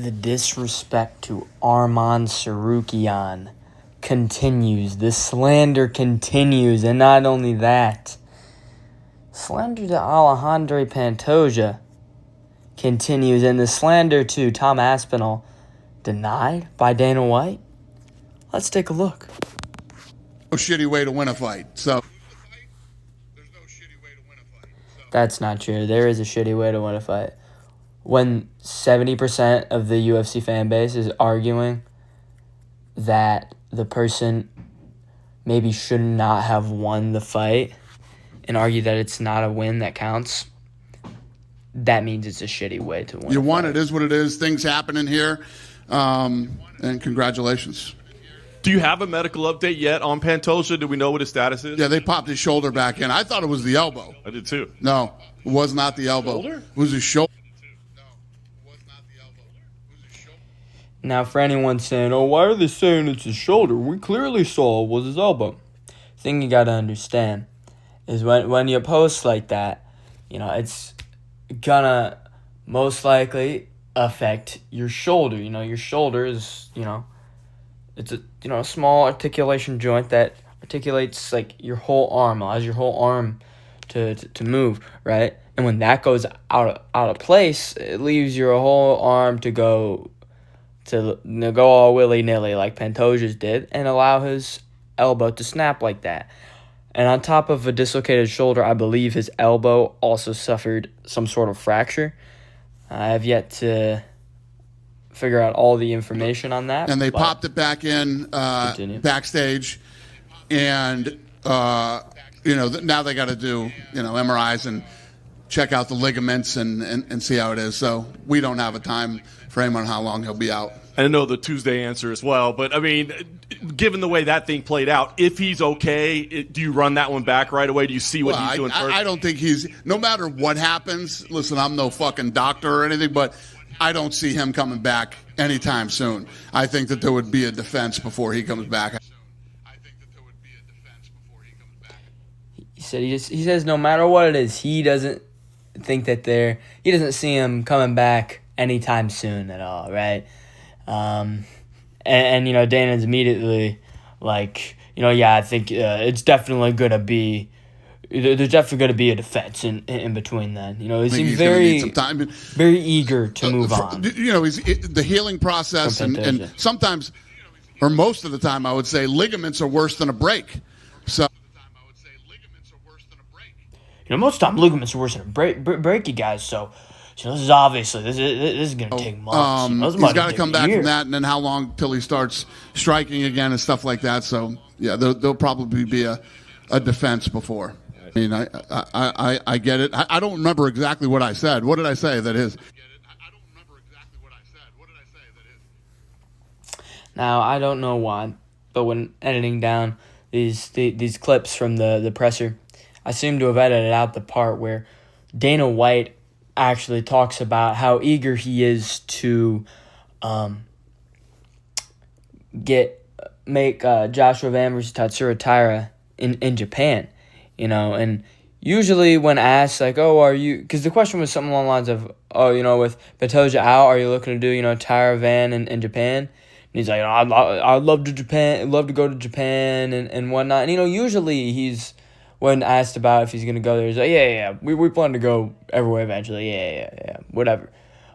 The disrespect to Arman Tsyarukyan continues. The slander continues. And not only that, slander to Alejandro Pantoja continues. And the slander to Tom Aspinall denied by Dana White. Let's take a look. No shitty way to win a fight. So That's not true. There is a shitty way to win a fight. When 70% of the UFC fan base is arguing that the person maybe should not have won the fight and argue that it's not a win that counts, that means it's a shitty way to win. You won. It is what it is. Things happen in here. And congratulations. Do you have a medical update yet on Pantoja? Do we know what his status is? Yeah, they popped his shoulder back in. I thought it was the elbow. I did too. No, it was not the elbow. Shoulder? It was his shoulder. Now, for anyone saying, oh, why are they saying it's his shoulder? We clearly saw it was his elbow. The thing you got to understand is when you post like that, it's gonna most likely affect your shoulder. Your shoulder is, it's a small articulation joint that articulates like your whole arm, allows your whole arm to move, right? And when that goes out of place, it leaves your whole arm to go all willy-nilly like Pantoja's did and allow his elbow to snap like that. And on top of a dislocated shoulder, I believe his elbow also suffered some sort of fracture. I have yet to figure out all the information on that. And they popped it back in backstage. And, now they got to do, MRIs and check out the ligaments and see how it is. So we don't have a time frame on how long he'll be out. I know the Tuesday answer as well, but I mean, given the way that thing played out, if he's okay, do you run that one back right away? Do you see what he's doing first? I don't think no matter what happens, listen, I'm no fucking doctor or anything, but I don't see him coming back anytime soon. I think that there would be a defense before he comes back. He says no matter what it is, he doesn't think that he doesn't see him coming back anytime soon at all, right? Dana's immediately like, I think it's definitely going to be, there's definitely going to be a defense in between then. He seems very eager to move on. The healing process and sometimes, or most of the time, I would say ligaments are worse than a break. So. Most of the time ligaments are worse than a break, you guys. So, this is obviously this is going to take months. He's got to come back from that, and then how long till he starts striking again and stuff like that. So, yeah, there'll probably be a defense before. I mean, I get it. I don't remember exactly what I said. What did I say that is? Now, I don't know why, but when editing down these clips from the presser, I seem to have edited out the part where Dana White actually talks about how eager he is to make Joshua Van versus Tatsuro Taira in Japan, and usually when asked like, oh, are you, because the question was something along the lines of, oh, with Pantoja out, are you looking to do, Taira Van in Japan? And he's like, I'd love to go to Japan and whatnot. And usually he's, when asked about if he's going to go there, he's like, yeah, we plan to go everywhere eventually. Yeah, whatever.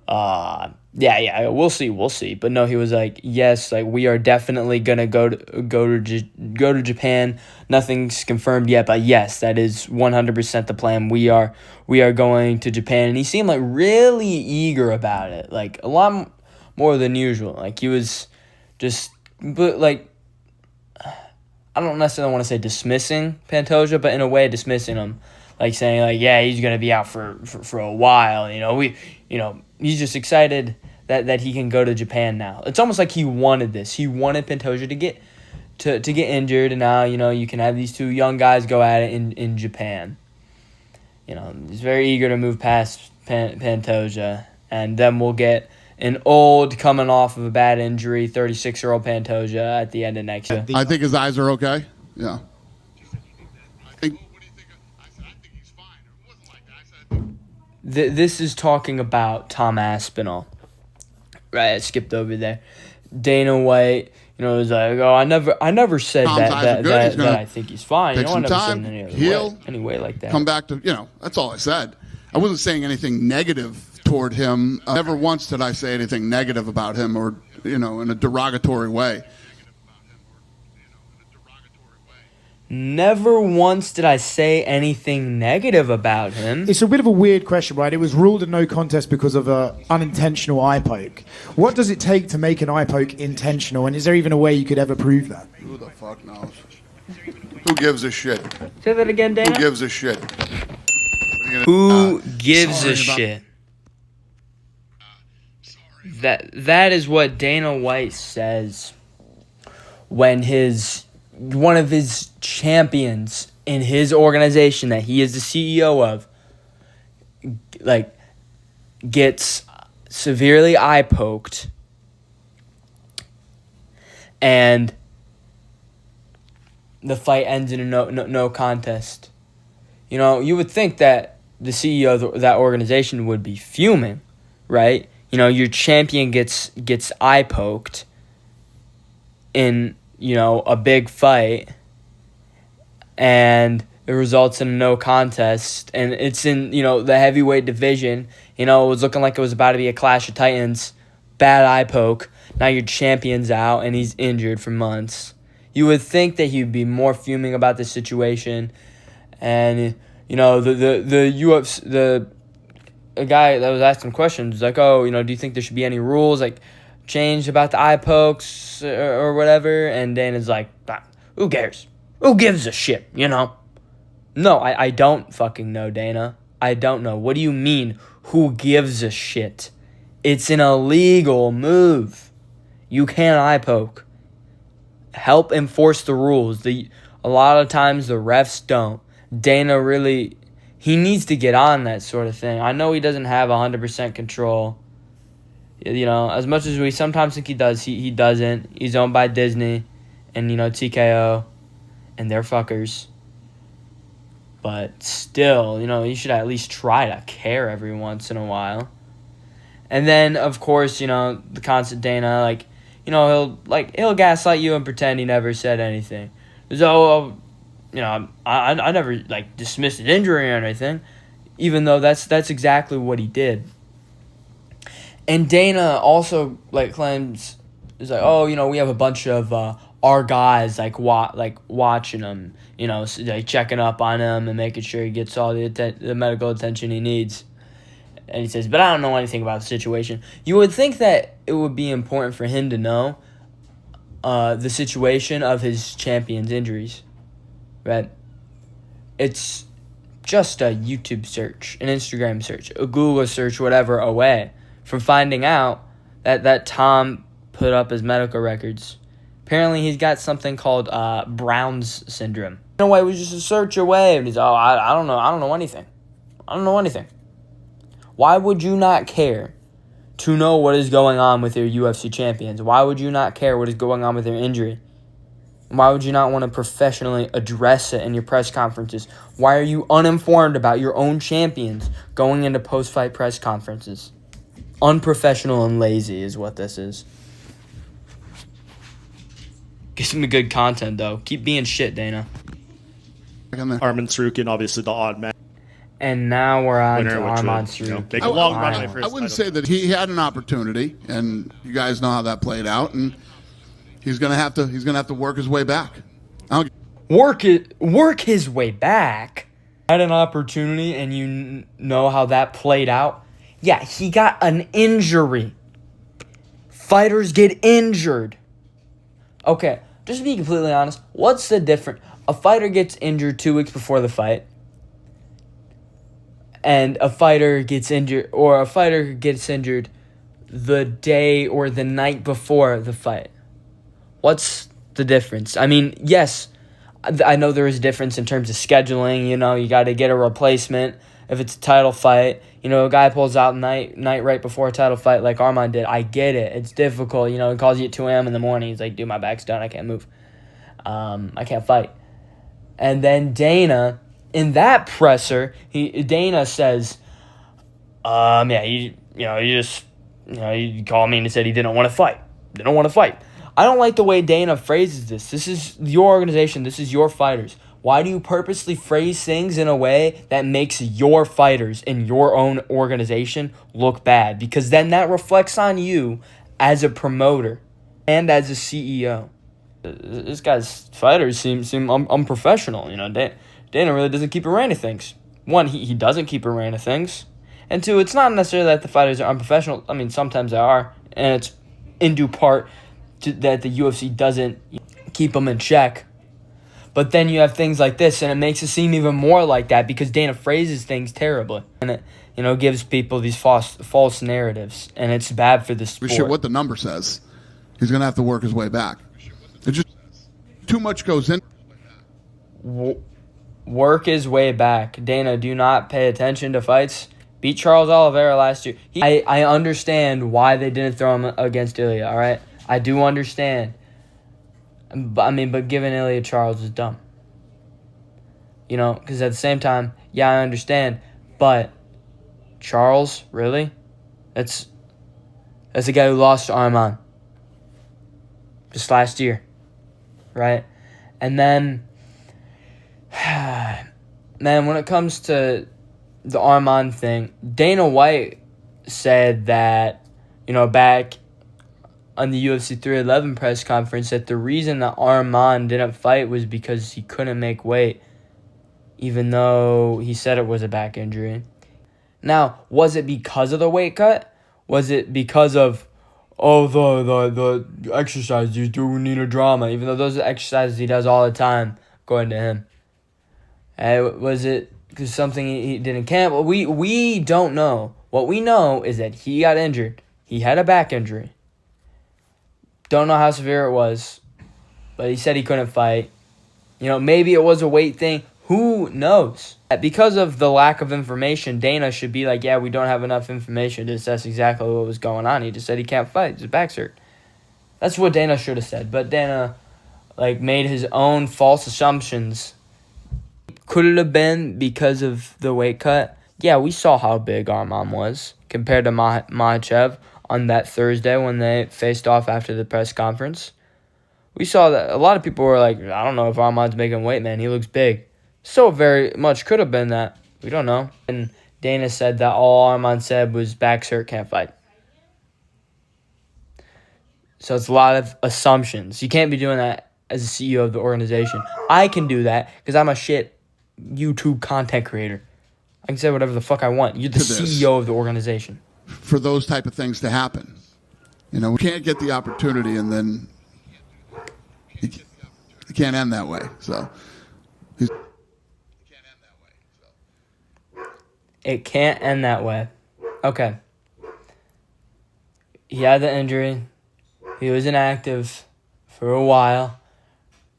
We'll see. But no, he was like, yes, like we are definitely going to go to Japan. Nothing's confirmed yet, but yes, that is 100% the plan. We are going to Japan. And he seemed like really eager about it, like a lot more than usual. Like he was but like, I don't necessarily want to say dismissing Pantoja, but in a way dismissing him, like saying like, yeah, he's gonna be out for a while. He's just excited that he can go to Japan now. It's almost like he wanted this. He wanted Pantoja to get injured, and now you can have these two young guys go at it in Japan. He's very eager to move past Pantoja, and then we'll get an old, coming off of a bad injury, 36-year-old Pantoja at the end of next year. I think his eyes are okay. Yeah. This is talking about Tom Aspinall. Right, I skipped over there. Dana White, was like, oh, I never said that I think he's fine. Take I some never time, said any heal, any way like that. Come back to, that's all I said. I wasn't saying anything negative toward him. Never once did I say anything negative about him or, in a derogatory way. Never once did I say anything negative about him. It's a bit of a weird question, right? It was ruled a no contest because of an unintentional eye poke. What does it take to make an eye poke intentional, and is there even a way you could ever prove that? Who the fuck knows? Who gives a shit? Say that again, Dana. Who gives a shit? Who gives a shit? That is what Dana White says when one of his champions in his organization that he is the CEO of, gets severely eye poked, and the fight ends in a no contest. You would think that the CEO of that organization would be fuming, right? Your champion gets eye poked in a big fight, and it results in a no contest, and it's in the heavyweight division. It was looking like it was about to be a clash of titans. Bad eye poke. Now your champion's out and he's injured for months. You would think that he'd be more fuming about this situation, and the UFC, a guy that was asking questions was like, oh, do you think there should be any rules changed about the eye pokes or whatever? And Dana's like, who cares? Who gives a shit, No, I don't fucking know, Dana. I don't know. What do you mean, who gives a shit? It's an illegal move. You can't eye poke. Help enforce the rules. A lot of times the refs don't. Dana really, he needs to get on that sort of thing. I know he doesn't have 100% control. As much as we sometimes think he does, he doesn't. He's owned by Disney and, TKO, and they're fuckers. But still, you should at least try to care every once in a while. And then, of course, the constant Dana, he'll gaslight you and pretend he never said anything. So, I never, dismissed an injury or anything, even though that's exactly what he did. And Dana also claims is oh we have a bunch of our guys watching him, checking up on him and making sure he gets all the medical attention he needs. And he says, but I don't know anything about the situation. You would think that it would be important for him to know the situation of his champion's injuries, right? It's just a YouTube search, an Instagram search, a Google search, whatever, away from finding out that Tom put up his medical records. Apparently, he's got something called Brown's syndrome. No way, it was just a search away. And he's, I don't know. I don't know anything. Why would you not care to know what is going on with your UFC champions? Why would you not care what is going on with their injury? Why would you not want to professionally address it in your press conferences? Why are you uninformed about your own champions going into post-fight press conferences? Unprofessional and lazy is what this is. Get some good content, though. Keep being shit, Dana. Arman Tsyarukyan, obviously the odd man. And now we're on to Arman Tsyarukyan. Make a long run for his I wouldn't say that he had an opportunity, and you guys know how that played out, and he's gonna have to work his way back. Work his way back. Had an opportunity, and you know how that played out. Yeah, he got an injury. Fighters get injured. Okay, just to be completely honest, what's the difference? A fighter gets injured 2 weeks before the fight, and a fighter gets injured the day or the night before the fight. What's the difference? I mean, yes, I know there is a difference in terms of scheduling. You got to get a replacement if it's a title fight. A guy pulls out night right before a title fight like Arman did. I get it. It's difficult. He calls you at 2 a.m. in the morning. He's like, dude, my back's done. I can't move. I can't fight. And then Dana, in that presser, Dana says, you just he called me and he said he didn't want to fight. Didn't want to fight. I don't like the way Dana phrases this. This is your organization. This is your fighters. Why do you purposely phrase things in a way that makes your fighters in your own organization look bad? Because then that reflects on you as a promoter and as a CEO. This guy's fighters seem unprofessional. Dana really doesn't keep a rein of things. One, he doesn't keep a rein of things. And two, it's not necessarily that the fighters are unprofessional. I mean, sometimes they are. And it's in due part that the UFC doesn't keep them in check. But then you have things like this, and it makes it seem even more like that because Dana phrases things terribly. And it, gives people these false narratives. And it's bad for the sport. Sure, what the number says. He's going to have to work his way back. It just too much goes in. Work his way back. Dana, do not pay attention to fights. Beat Charles Oliveira last year. I understand why they didn't throw him against Ilya, all right? I do understand. But giving Ilya Charles is dumb. Because at the same time, yeah, I understand. But Charles, really? That's the guy who lost to Arman just last year, right? And then, man, when it comes to the Arman thing, Dana White said that, back on the UFC 311 press conference, that the reason that Arman didn't fight was because he couldn't make weight, even though he said it was a back injury. Now, was it because of the weight cut? Was it because of, the exercises you do need a drama, even though those are exercises he does all the time, according to him? Was it because something he did in camp? Well, we don't know. What we know is that he got injured. He had a back injury. Don't know how severe it was, but he said he couldn't fight. Maybe it was a weight thing. Who knows? Because of the lack of information, Dana should be like, yeah, we don't have enough information to assess exactly what was going on. He just said he can't fight. His back's hurt. That's what Dana should have said. But Dana, made his own false assumptions. Could it have been because of the weight cut? Yeah, we saw how big Arman was compared to Makhachev on that Thursday when they faced off after the press conference. We saw that a lot of people were like, I don't know if Arman's making weight, man. He looks big. So very much could have been that. We don't know. And Dana said that all Arman said was back's hurt, can't fight. So it's a lot of assumptions. You can't be doing that as a CEO of the organization. I can do that because I'm a shit YouTube content creator. I can say whatever the fuck I want. You're the CEO of the organization. For those type of things to happen. We can't get the opportunity and then it can't end that way. So it can't end that way. Okay. He had the injury. He was inactive for a while,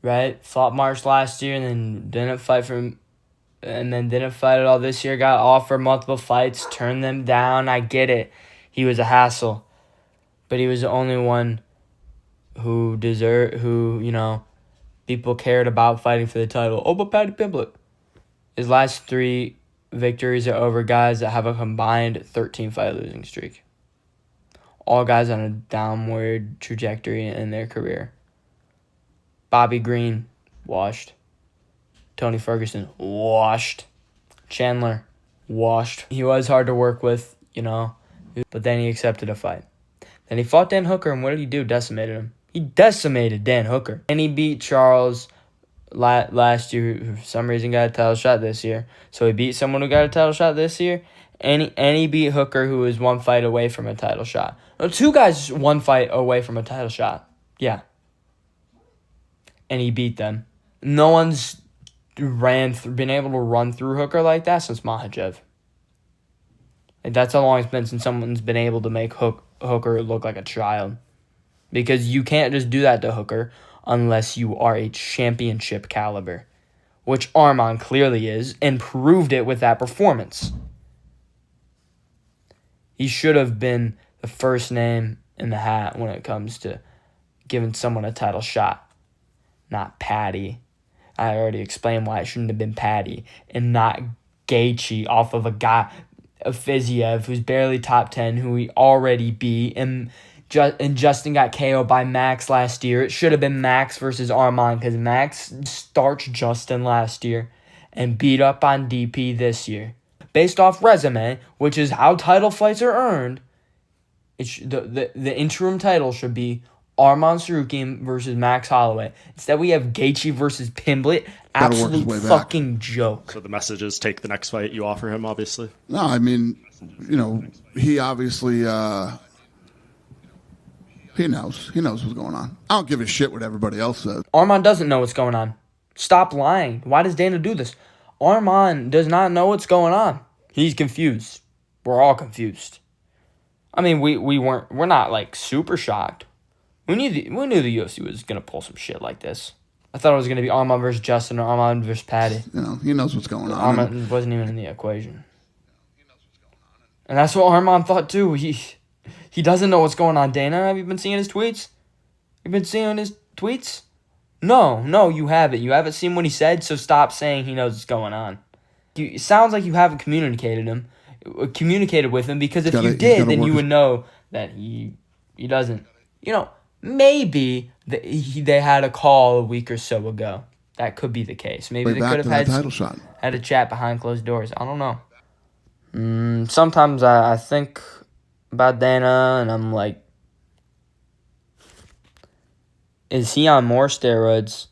right? Fought March last year and then didn't fight at all this year. Got offered multiple fights, turned them down. I get it. He was a hassle. But he was the only one who people cared about fighting for the title. Oh, but Paddy Pimblett. His last 3 victories are over guys that have a combined 13-fight losing streak. All guys on a downward trajectory in their career. Bobby Green, washed. Tony Ferguson, washed. Chandler, washed. He was hard to work with, but then he accepted a fight. Then he fought Dan Hooker, and what did he do? Decimated him. He decimated Dan Hooker. And he beat Charles last year, who for some reason got a title shot this year. So he beat someone who got a title shot this year, and he beat Hooker, who was 1 fight away from a title shot. No, 2 guys 1 fight away from a title shot. Yeah. And he beat them. No one's been able to run through Hooker like that since Makhachev. That's how long it's been since someone's been able to make Hooker look like a child. Because you can't just do that to Hooker unless you are a championship caliber, which Arman clearly is, and proved it with that performance. He should have been the first name in the hat when it comes to giving someone a title shot, not Paddy. I already explained why it shouldn't have been Paddy and not Gaethje off of a guy Fiziev, who's barely top 10, who he already beat, and Justin got KO'd by Max last year. It should have been Max versus Arman because Max starched Justin last year and beat up on DP this year. Based off resume, which is how title fights are earned, the interim title should be Arman Tsyarukyan versus Max Holloway. Instead, we have Gaethje versus Pimblett. Absolute fucking joke. So the message is take the next fight you offer him, obviously? No, I mean, he obviously, he knows. He knows what's going on. I don't give a shit what everybody else says. Arman doesn't know what's going on. Stop lying. Why does Dana do this? Arman does not know what's going on. He's confused. We're all confused. I mean, we're not like super shocked. We knew the UFC was gonna pull some shit like this. I thought it was gonna be Arman versus Justin or Arman versus Patty. He knows what's going on. Arman wasn't even in the equation. And that's what Arman thought too. He doesn't know what's going on. Dana, have you been seeing his tweets? You been seeing his tweets? No, you haven't. You haven't seen what he said, so stop saying he knows what's going on. It sounds like you haven't communicated with him, because if you did, then you would know that he doesn't. Maybe they had a call a week or so ago. That could be the case. Maybe they could have had a chat behind closed doors. I don't know. Sometimes I think about Dana, and I'm like, is he on more steroids